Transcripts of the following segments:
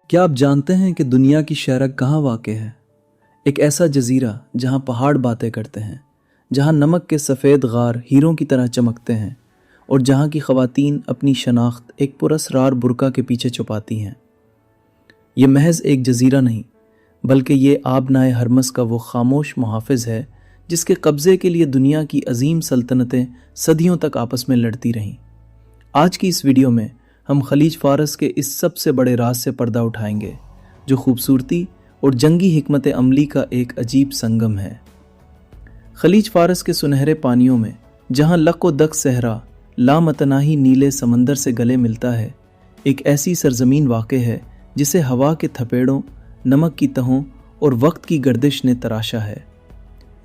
क्या आप जानते हैं कि दुनिया की शहरक कहाँ वाक़ है? एक ऐसा जज़ीरा जहाँ पहाड़ बातें करते हैं, जहाँ नमक के सफ़ेद गार हीरों की तरह चमकते हैं और जहाँ की ख़वातीन अपनी शनाख्त एक पुरअसरार बुर्का के पीछे छुपाती हैं। ये महज एक जज़ीरा नहीं, बल्कि ये आबनाए हरमस का वो खामोश मुहाफ़िज़ है जिसके कब्ज़े के लिए दुनिया की अजीम सल्तनतें सदियों तक आपस में लड़ती रहीं। आज की इस वीडियो में हम खलीज फ़ारस के इस सबसे बड़े राज से पर्दा उठाएंगे, जो खूबसूरती और जंगी हिकमत अमली का एक अजीब संगम है। खलीज फ़ारस के सुनहरे पानियों में जहाँ लक व दक सहरा लामतनाही नीले समंदर से गले मिलता है, एक ऐसी सरजमीन वाक़े है जिसे हवा के थपेड़ों, नमक की तहों और वक्त की गर्दिश ने तराशा है।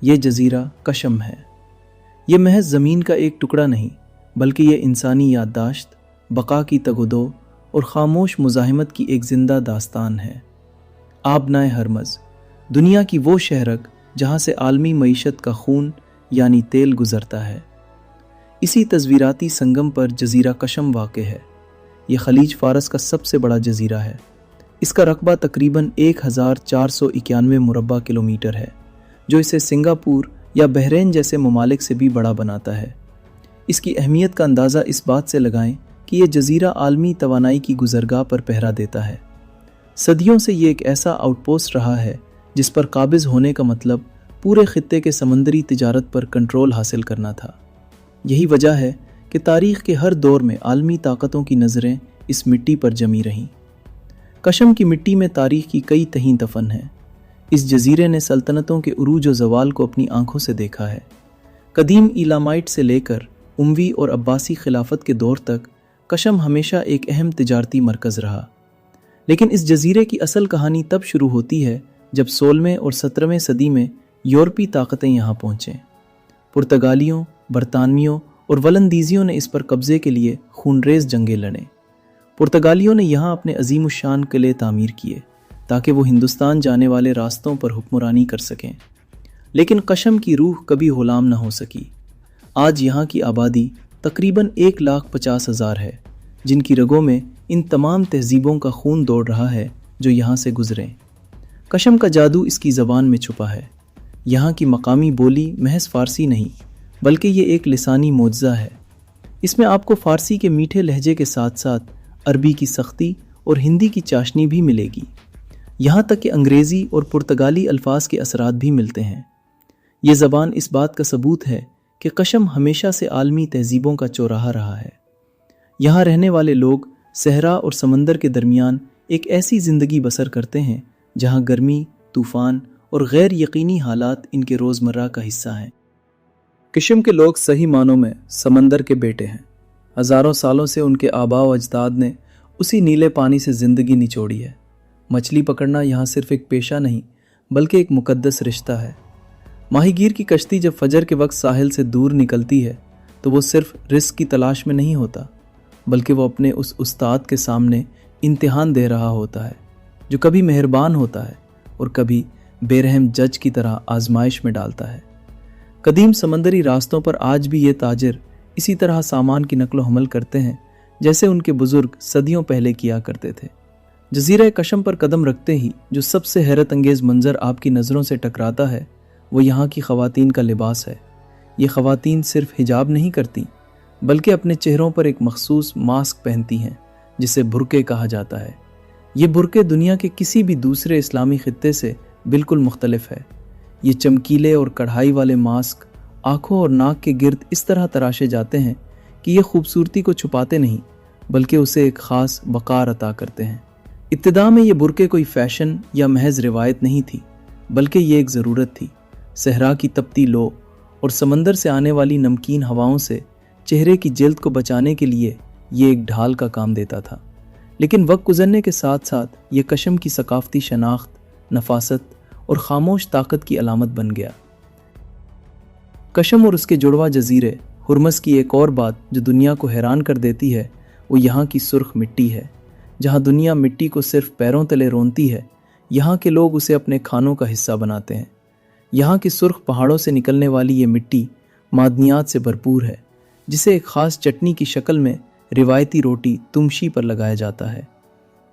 ये जज़ीरा कशम है। ये महज ज़मीन का एक टुकड़ा नहीं, बल्कि ये इंसानी याददाश्त, बका की तगुदो और ख़ामोश मुज़ाहिमत की एक ज़िंदा दास्तान है। आबनाए हरमज़, दुनिया की वो शहरक जहाँ से आलमी मईशत का खून यानी तेल गुज़रता है। इसी तस्वीराती संगम पर जज़ीरा कशम वाक़ है। ये खलीज फ़ारस का सबसे बड़ा जज़ीरा है। इसका रकबा तकरीबन 1491 मुरब्बा किलोमीटर है, जो इसे सिंगापुर या बहरीन जैसे ममालिक से भी बड़ा बनाता है। इसकी अहमियत का अंदाज़ा इस बात से लगाएं कि यह जज़ीरा आलमी तवानाई की गुज़रगाह पर पहरा देता है। सदियों से ये एक ऐसा आउटपोस्ट रहा है जिस पर काबिज़ होने का मतलब पूरे खित्ते के समंदरी तिजारत पर कंट्रोल हासिल करना था। यही वजह है कि तारीख़ के हर दौर में आलमी ताकतों की नज़रें इस मिट्टी पर जमी रहीं। कशम की मिट्टी में तारीख़ की कई तहीं दफन हैं। इस जज़ीरे ने सल्तनतों के उरूज व ज़वाल को अपनी आंखों से देखा है। कदीम इलामाइट से लेकर उमवी और अब्बासी खिलाफत के दौर तक कशम हमेशा एक अहम तिजारती मरकज़ रहा। लेकिन इस जज़ीरे की असल कहानी तब शुरू होती है जब 16वें और 17वें सदी में यूरोपी ताकतें यहाँ पहुँचें। पुर्तगालियों, बरतानवियों और वलंदीजियों ने इस पर कब्ज़े के लिए खूनरेज़ जंगें लड़ें। पुर्तगालियों ने यहाँ अपने अजीमुशान किले तामीर किए ताकि वो हिंदुस्तान जाने वाले रास्तों पर हुक्मरानी कर सकें। लेकिन कशम की रूह कभी ग़ुलाम न हो सकी। आज यहाँ की आबादी तकरीबन 1,50,000 है, जिनकी रगों में इन तमाम तहजीबों का खून दौड़ रहा है जो यहाँ से गुज़रें। कशम का जादू इसकी ज़बान में छुपा है। यहाँ की मकामी बोली महज फ़ारसी नहीं, बल्कि ये एक लिसानी मोज़ा है। इसमें आपको फ़ारसी के मीठे लहजे के साथ साथ अरबी की सख्ती और हिंदी की चाशनी भी मिलेगी। यहाँ तक कि अंग्रेज़ी और पुर्तगाली अल्फाज के असरात भी मिलते हैं। ये ज़बान इस बात का सबूत है कि कशम हमेशा से आलमी तहजीबों का चौराहा रहा है। यहाँ रहने वाले लोग सहरा और समंदर के दरमियान एक ऐसी ज़िंदगी बसर करते हैं जहाँ गर्मी, तूफ़ान और गैर यकीनी हालात इनके रोज़मर्रा का हिस्सा हैं। कशम के लोग सही मानों में समंदर के बेटे हैं। हज़ारों सालों से उनके आबा व अजदाद ने उसी नीले पानी से ज़िंदगी निचोड़ी है। मछली पकड़ना यहाँ सिर्फ़ एक पेशा नहीं, बल्कि एक मुक़द्दस रिश्ता है। माहीगीर की कश्ती जब फजर के वक्त साहिल से दूर निकलती है तो वो सिर्फ रिस्क की तलाश में नहीं होता, बल्कि वो अपने उस उस्ताद के सामने इम्तिहान दे रहा होता है, जो कभी मेहरबान होता है और कभी बेरहम जज की तरह आजमाइश में डालता है। कदीम समंदरी रास्तों पर आज भी ये ताजिर इसी तरह सामान की नकलो हमल करते हैं जैसे उनके बुज़ुर्ग सदियों पहले किया करते थे। जज़ीरा कशम पर कदम रखते ही जो सबसे हैरत अंगेज़ मंज़र आपकी नज़रों से टकराता है वो यहाँ की ख़वातीन का लिबास है। ये ख़वातीन सिर्फ हिजाब नहीं करती, बल्कि अपने चेहरों पर एक मखसूस मास्क पहनती हैं जिसे बुर्के कहा जाता है। ये बुर्के दुनिया के किसी भी दूसरे इस्लामी खित्ते से बिल्कुल मुख्तलिफ है। ये चमकीले और कढ़ाई वाले मास्क आँखों और नाक के गिर्द इस तरह तराशे जाते हैं कि ये खूबसूरती को छुपाते नहीं, बल्कि उसे एक ख़ास वक़ार अता करते हैं। इब्तिदा में ये बुर्के कोई फ़ैशन या महज रिवायत नहीं थी, बल्कि ये एक ज़रूरत थी। सहरा की तपती लो और समंदर से आने वाली नमकीन हवाओं से चेहरे की जिल्द को बचाने के लिए ये एक ढाल का काम देता था। लेकिन वक्त गुजरने के साथ साथ ये कशम की सकाफ़ती शनाख्त, नफासत और ख़ामोश ताकत की अलामत बन गया। कशम और उसके जुड़वा जज़ीरे हुरमस की एक और बात जो दुनिया को हैरान कर देती है वो यहाँ की सुर्ख मिट्टी है। जहाँ दुनिया मिट्टी को सिर्फ पैरों तले रोनती है, यहाँ के लोग उसे अपने खानों का हिस्सा बनाते हैं। यहाँ की सुर्ख पहाड़ों से निकलने वाली ये मिट्टी मादनियात से भरपूर है, जिसे एक ख़ास चटनी की शक्ल में रिवायती रोटी तुमशी पर लगाया जाता है।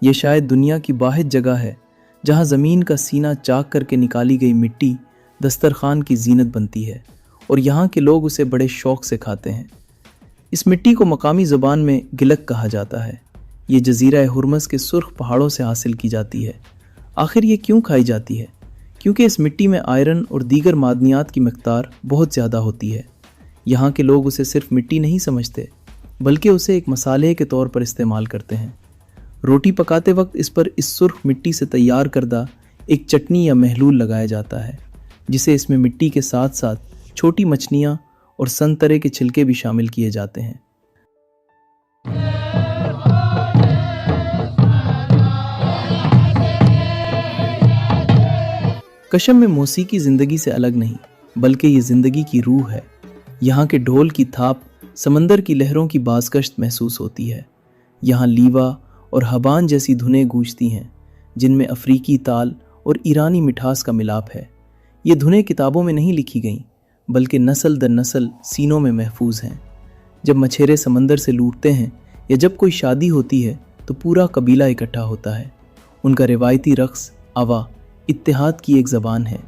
ये शायद दुनिया की वाहिद जगह है जहाँ ज़मीन का सीना चाक करके निकाली गई मिट्टी दस्तरखान की जीनत बनती है और यहाँ के लोग उसे बड़े शौक़ से खाते हैं। इस मिट्टी को मकामी ज़ुबान में गिलक कहा जाता है। ये जज़ीरा हुर्मज़ के सुर्ख पहाड़ों से हासिल की जाती है। आखिर ये क्यों खाई जाती है? क्योंकि इस मिट्टी में आयरन और दीगर मादनियात की मिक़दार बहुत ज़्यादा होती है। यहाँ के लोग उसे सिर्फ मिट्टी नहीं समझते बल्कि उसे एक मसाले के तौर पर इस्तेमाल करते हैं। रोटी पकाते वक्त इस पर इस सुर्ख मिट्टी से तैयार करदा एक चटनी या महलूल लगाया जाता है, जिसे इसमें मिट्टी के साथ साथ छोटी मछलियाँ और संतरे के छिलके भी शामिल किए जाते हैं। कशम में मौसीकी ज़िंदगी से अलग नहीं बल्कि ये ज़िंदगी की रूह है। यहाँ के ढोल की थाप समंदर की लहरों की बाज़गश्त महसूस होती है। यहाँ लीवा और हबान जैसी धुनें गूंजती हैं जिनमें अफ्रीकी ताल और ईरानी मिठास का मिलाप है। ये धुनें किताबों में नहीं लिखी गईं बल्कि नस्ल दर नस्ल सीनों में महफूज हैं। जब मछेरे समंदर से लूटते हैं या जब कोई शादी होती है तो पूरा कबीला इकट्ठा होता है। उनका रिवायती रक़्स अवा इत्तेहाद की एक ज़बान है।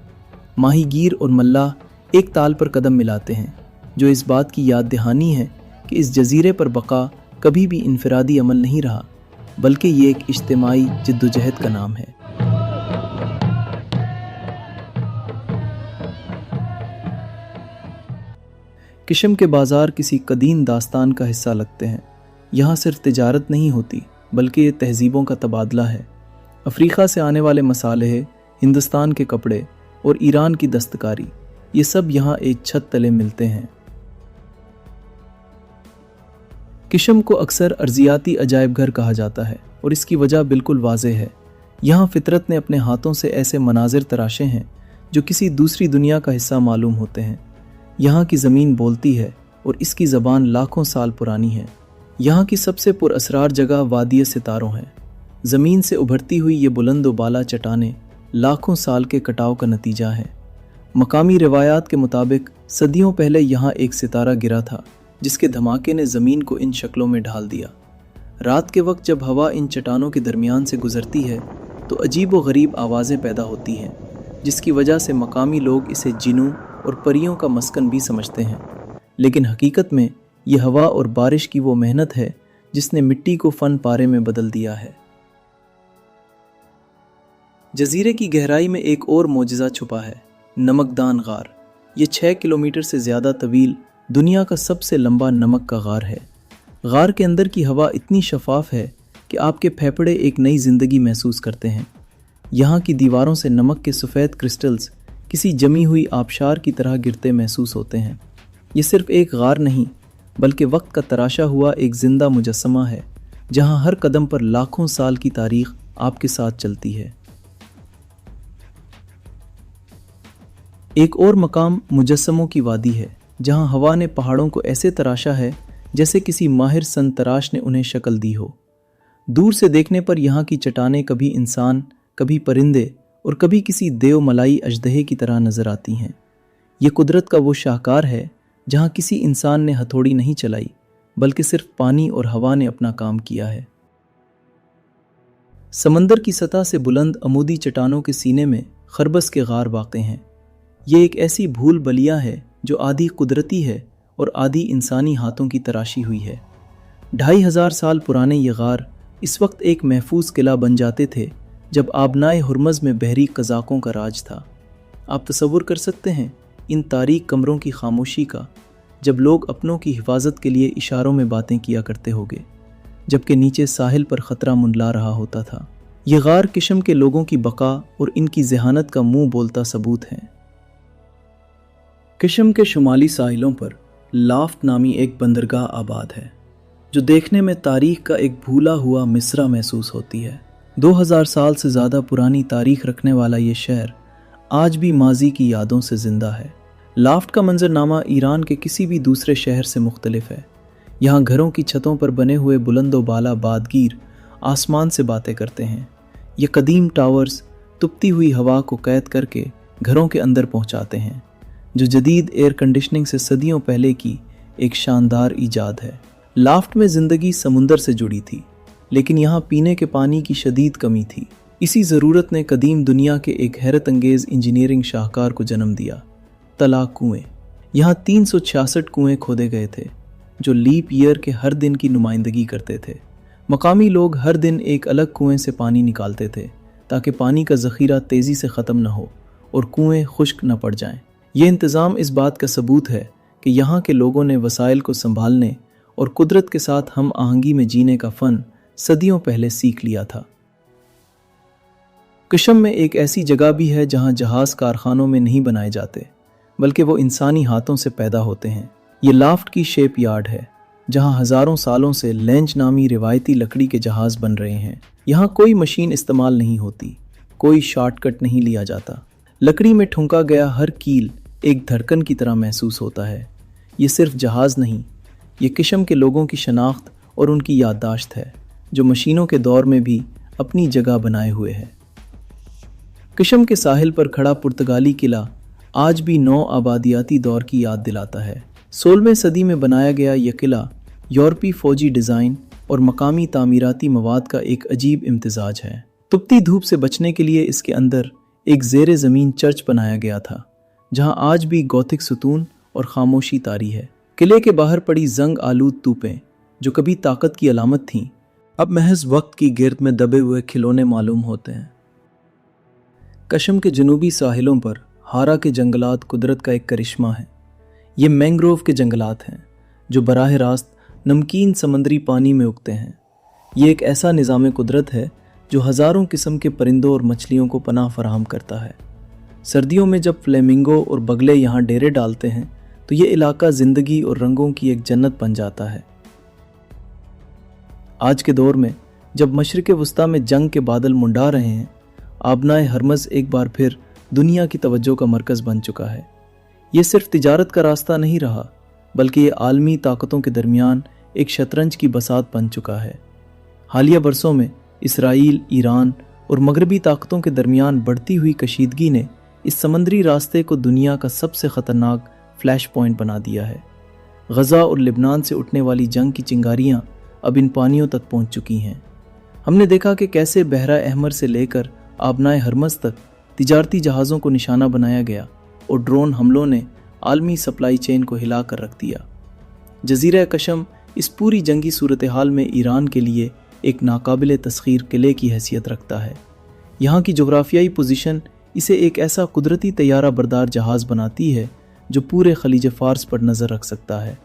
माहीगीर और मल्लाह एक ताल पर कदम मिलाते हैं, जो इस बात की याद दहानी है कि इस जजीरे पर बका कभी भी इनफरादी अमल नहीं रहा बल्कि ये एक इज्तिमाई जिद्दोजहद का नाम है। किशम के बाज़ार किसी कदीम दास्तान का हिस्सा लगते हैं। यहाँ सिर्फ तिजारत नहीं होती बल्कि ये तहजीबों का तबादला है। अफ्रीका से आने वाले मसाले, हिंदुस्तान के कपड़े और ईरान की दस्तकारी, ये सब यहाँ एक छत तले मिलते हैं। किशम को अक्सर अर्जियाती अजायब घर कहा जाता है और इसकी वजह बिल्कुल वाज़ेह है। यहाँ फितरत ने अपने हाथों से ऐसे मनाजिर तराशे हैं जो किसी दूसरी दुनिया का हिस्सा मालूम होते हैं। यहाँ की ज़मीन बोलती है और इसकी ज़बान लाखों साल पुरानी है। यहाँ की सबसे पुरअसरार जगह वादी सितारों है। ज़मीन से उभरती हुई ये बुलंद व बाला चट्टानें लाखों साल के कटाव का नतीजा है। मकामी रिवायात के मुताबिक सदियों पहले यहाँ एक सितारा गिरा था जिसके धमाके ने ज़मीन को इन शक्लों में ढाल दिया। रात के वक्त जब हवा इन चट्टानों के दरमियान से गुजरती है तो अजीब व गरीब आवाज़ें पैदा होती हैं, जिसकी वजह से मकामी लोग इसे जिन्नों और परियों का मस्कन भी समझते हैं। लेकिन हकीकत में ये हवा और बारिश की वो मेहनत है जिसने मिट्टी को फ़न पारे में बदल दिया है। जजीरे की गहराई में एक और मोजज़ा छुपा है, नमकदान गार। ये 6 किलोमीटर से ज़्यादा तवील दुनिया का सबसे लंबा नमक का गार है। गार के अंदर की हवा इतनी शफाफ है कि आपके फेफड़े एक नई ज़िंदगी महसूस करते हैं। यहाँ की दीवारों से नमक के सफ़ेद क्रिस्टल्स किसी जमी हुई आबशार की तरह गिरते महसूस होते हैं। ये सिर्फ एक गार नहीं बल्कि वक्त का तराशा हुआ एक ज़िंदा मुजस्समा है, जहाँ हर कदम पर लाखों साल की तारीख़ आपके साथ चलती है। एक और मकाम मुजस्समों की वादी है, जहाँ हवा ने पहाड़ों को ऐसे तराशा है जैसे किसी माहिर सन तराश ने उन्हें शक्ल दी हो। दूर से देखने पर यहाँ की चट्टानें कभी इंसान, कभी परिंदे और कभी किसी देव मलाई अजदहे की तरह नज़र आती हैं। ये कुदरत का वो शाहकार है जहाँ किसी इंसान ने हथौड़ी नहीं चलाई बल्कि सिर्फ पानी और हवा ने अपना काम किया है। समंदर की सतह से बुलंद अमूदी चट्टानों के सीने में खरबस के गार वाक़ हैं। ये एक ऐसी भूल बलिया है जो आधी कुदरती है और आधी इंसानी हाथों की तराशी हुई है। 2500 साल पुराने ये गार इस वक्त एक महफूज किला बन जाते थे जब आबनाए हुर्मज़ में बहरी कज़ाकों का राज था। आप तसव्वुर कर सकते हैं इन तारीक कमरों की खामोशी का, जब लोग अपनों की हिफाजत के लिए इशारों में बातें किया करते होंगे, जबकि नीचे साहिल पर ख़तरा मुंडला रहा होता था। ये गार किशम के लोगों की बका और इनकी जहानत का मुंह बोलता सबूत है। किशम के शुमाली साहिलों पर लाफ्ट नामी एक बंदरगाह आबाद है, जो देखने में तारीख का एक भूला हुआ मिसरा महसूस होती है। 2000 साल से ज़्यादा पुरानी तारीख रखने वाला ये शहर आज भी माजी की यादों से ज़िंदा है। लाफ्ट का मंजरनामा ईरान के किसी भी दूसरे शहर से मुख्तलिफ है। यहाँ घरों की छतों पर बने हुए बुलंद व बाला बादगीर आसमान से बातें करते हैं। ये कदीम टावर्स तुपती हुई हवा को कैद करके घरों के अंदर पहुँचाते हैं, जो जदीद एयर कंडीशनिंग से सदियों पहले की एक शानदार ईजाद है। लाफ्ट में ज़िंदगी समुंदर से जुड़ी थी, लेकिन यहाँ पीने के पानी की शदीद कमी थी। इसी ज़रूरत ने कदीम दुनिया के एक हैरत अंगेज़ इंजीनियरिंग शाहकार को जन्म दिया, तला कुएँ। यहाँ 366 कुएँ खोदे गए थे जो लीप ईयर के हर दिन की नुमाइंदगी करते थे। मकामी लोग हर दिन एक अलग कुएँ से पानी निकालते थे ताकि पानी का ज़ख़ीरा तेज़ी से ख़त्म न हो और कुएँ खुश्क न पड़ जाएं। ये इंतज़ाम इस बात का सबूत है कि यहाँ के लोगों ने वसाइल को संभालने और कुदरत के साथ हम आहंगी में जीने का फ़न सदियों पहले सीख लिया था। कशम में एक ऐसी जगह भी है जहाँ जहाज़ कारखानों में नहीं बनाए जाते बल्कि वो इंसानी हाथों से पैदा होते हैं। ये लाफ्ट की शेप यार्ड है जहाँ हज़ारों सालों से लेंच नामी रिवायती लकड़ी के जहाज़ बन रहे हैं। यहाँ कोई मशीन इस्तेमाल नहीं होती, कोई शॉर्टकट नहीं लिया जाता। लकड़ी में ठुंका गया हर कील एक धड़कन की तरह महसूस होता है। ये सिर्फ जहाज़ नहीं, ये कशम के लोगों की शनाख्त और उनकी याददाश्त है जो मशीनों के दौर में भी अपनी जगह बनाए हुए है। कशम के साहिल पर खड़ा पुर्तगाली किला आज भी नौ आबादियाती दौर की याद दिलाता है। 16वीं सदी में बनाया गया यह किला यूरोपी फ़ौजी डिज़ाइन और मकामी तामीराती मवाद का एक अजीब इम्तिजाज है। तुपती धूप से बचने के लिए इसके अंदर एक ज़ेरे ज़मीन चर्च बनाया गया था जहां आज भी गौथिक सुतून और खामोशी तारी है। किले के बाहर पड़ी जंग आलूद तूपें जो कभी ताकत की अलामत थीं, अब महज वक्त की गिर्द में दबे हुए खिलौने मालूम होते हैं। कशम के जनूबी साहिलों पर हारा के जंगलात कुदरत का एक करिश्मा है। ये मैंग्रोव के जंगलात हैं जो बराह रास्त नमकीन समंदरी पानी में उगते हैं। ये एक ऐसा निज़ाम कुदरत है जो हज़ारों किस्म के परिंदों और मछलियों को पनाह फराहम करता है। सर्दियों में जब फ्लेमिंगो और बगले यहाँ डेरे डालते हैं तो ये इलाका ज़िंदगी और रंगों की एक जन्नत बन जाता है। आज के दौर में जब मशरिक़ वस्ता में जंग के बादल मुंडा रहे हैं, आबनाए हरमज़ एक बार फिर दुनिया की तवज्जो का मरकज़ बन चुका है। ये सिर्फ तिजारत का रास्ता नहीं रहा बल्कि ये आलमी ताकतों के दरमियान एक शतरंज की बसात बन चुका है। हालिया बरसों में इसराइल, ईरान और मगरबी ताकतों के दरमियान बढ़ती हुई कशीदगी ने इस समंदरी रास्ते को दुनिया का सबसे ख़तरनाक फ्लैश पॉइंट बना दिया है। गज़ा और लेबनान से उठने वाली जंग की चिंगारियाँ अब इन पानियों तक पहुँच चुकी हैं। हमने देखा कि कैसे बहरा अहमर से लेकर आबनाए हरमज़ तक तिजारती जहाज़ों को निशाना बनाया गया और ड्रोन हमलों ने आलमी सप्लाई चेन को हिला कर रख दिया। जज़ीरा कशम इस पूरी जंगी सूरत हाल में ईरान के लिए एक नाकाबिल तस्खीर किले की हैसियत रखता है। यहाँ की जोग्राफियाई पोजीशन इसे एक ऐसा कुदरती तैयारा बरदार जहाज़ बनाती है जो पूरे खलीज फ़ार्स पर नज़र रख सकता है।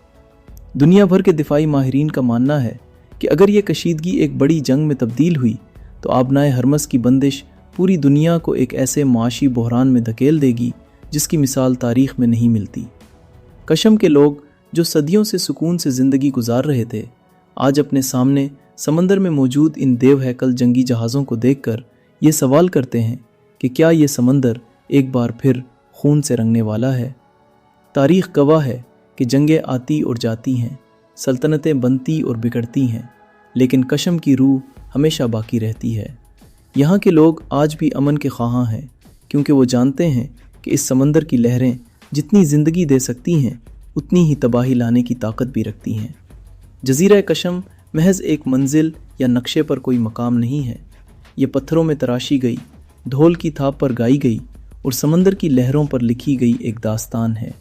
दुनिया भर के दिफाई माहिरीन का मानना है कि अगर ये कशीदगी एक बड़ी जंग में तब्दील हुई तो आबनाए हरमज़ की बंदिश पूरी दुनिया को एक ऐसे माशी बहरान में धकेल देगी जिसकी मिसाल तारीख़ में नहीं मिलती। कशम के लोग जो सदियों से सुकून से ज़िंदगी गुजार रहे थे, आज अपने सामने समंदर में मौजूद इन देव हैकल जंगी जहाज़ों को देखकर ये सवाल करते हैं कि क्या ये समंदर एक बार फिर खून से रंगने वाला है। तारीख़ गवाह है कि जंगें आती और जाती हैं, सल्तनतें बनती और बिगड़ती हैं, लेकिन कशम की रूह हमेशा बाकी रहती है। यहाँ के लोग आज भी अमन के ख्वाहां हैं क्योंकि वो जानते हैं कि इस समंदर की लहरें जितनी ज़िंदगी दे सकती हैं उतनी ही तबाही लाने की ताकत भी रखती हैं। जज़ीरा कशम महज एक मंजिल या नक्शे पर कोई मकाम नहीं है। ये पत्थरों में तराशी गई, ढोल की थाप पर गाई गई और समंदर की लहरों पर लिखी गई एक दास्तान है।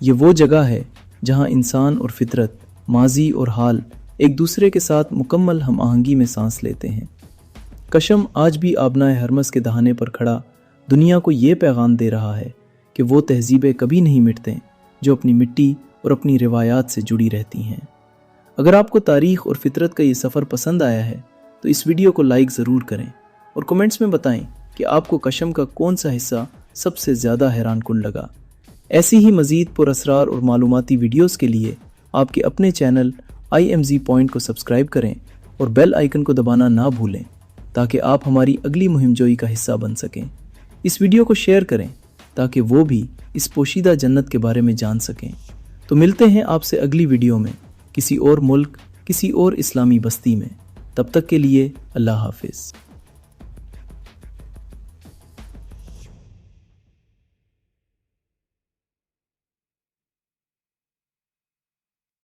ये वो जगह है जहाँ इंसान और फितरत, माजी और हाल एक दूसरे के साथ मुकम्मल हम आहंगी में सांस लेते हैं। कशम आज भी आबनाए हरमज़ के दहाने पर खड़ा दुनिया को ये पैगाम दे रहा है कि वो तहजीबें कभी नहीं मिटते जो अपनी मिट्टी और अपनी रिवायात से जुड़ी रहती हैं। अगर आपको तारीख़ और फितरत का ये सफ़र पसंद आया है तो इस वीडियो को लाइक ज़रूर करें और कमेंट्स में बताएं कि आपको कशम का कौन सा हिस्सा सबसे ज़्यादा हैरान कुन लगा। ऐसी ही मज़ीद पुरअसरार और मालूमाती वीडियोज़ के लिए आपके अपने चैनल IMZ पॉइंट को सब्सक्राइब करें और बेल आइकन को दबाना ना भूलें ताकि आप हमारी अगली मुहिम जोई का हिस्सा बन सकें। इस वीडियो को शेयर करें ताकि वो भी इस पोशीदा जन्नत के बारे में जान सकें। तो मिलते हैं आपसे अगली वीडियो में किसी और मुल्क, किसी और इस्लामी बस्ती में। तब तक के लिए अल्लाह हाफिज़।